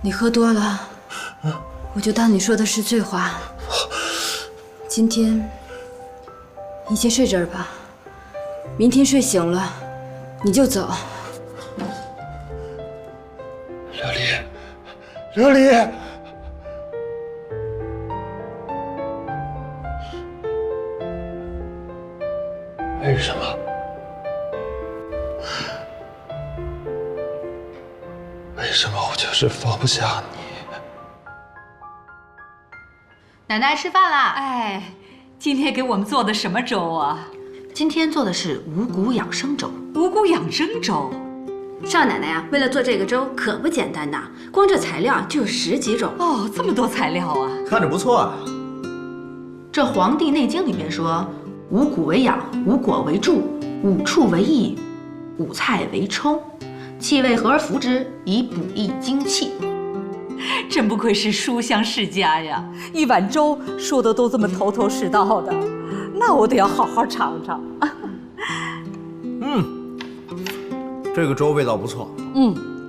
你喝多了，我就当你说的是醉话。今天你先睡这儿吧，明天睡醒了你就走。琉璃，为什么？为什么我就是放不下你？奶奶吃饭啦！哎，今天给我们做的什么粥啊？今天做的是五谷养生粥。五谷养生粥。少奶奶呀，为了做这个粥可不简单呐，光这材料就有10几种。哦，这么多材料啊！看着不错啊。这《黄帝内经》里面说，五谷为养，五果为助，五畜为益，五菜为充，气味和而服之，以补益精气。真不愧是书香世家呀，一碗粥说的都这么头头是道的，那我得要好好尝尝。这个粥味道不错。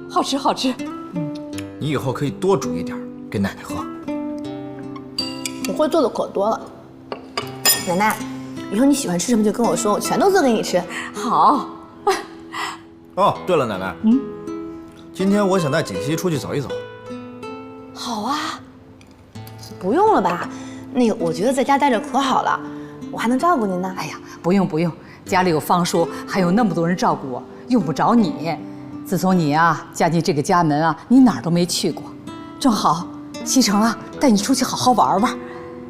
好吃好吃。你以后可以多煮一点给奶奶喝。我会做的可多了。奶奶，以后你喜欢吃什么就跟我说，我全都做给你吃。好。哦，对了，奶奶，今天我想带锦溪出去走一走。好啊。不用了吧？那个，我觉得在家待着可好了，我还能照顾您呢。哎呀，不用不用，家里有方叔，还有那么多人照顾我，用不着你。自从你啊嫁进这个家门啊，你哪儿都没去过，正好西城啊带你出去好好玩玩。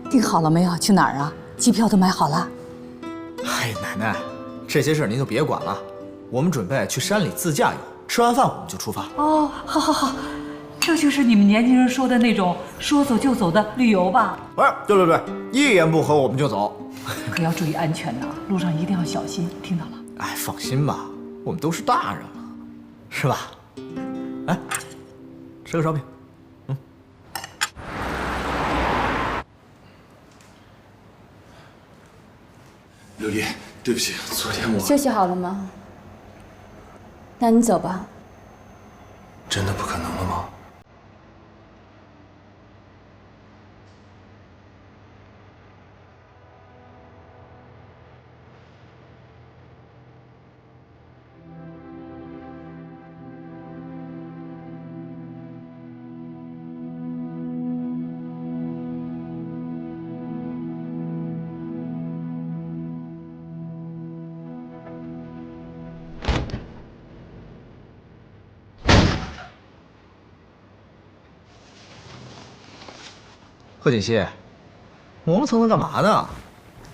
订好了没有？去哪儿啊？机票都买好了。哎，奶奶，这些事儿您就别管了，我们准备去山里自驾游，吃完饭我们就出发。哦，好好好，这就是你们年轻人说的那种说走就走的旅游吧？哎，对，一言不合我们就走。可要注意安全呐，路上一定要小心，听到了？哎，放心吧，我们都是大人了，是吧？来，吃个烧饼。琉璃，对不起，昨天我休息好了吗？那你走吧。真的不可能了吗？贺锦溪，磨磨蹭蹭干嘛呢？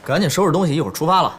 赶紧收拾东西，一会儿出发了。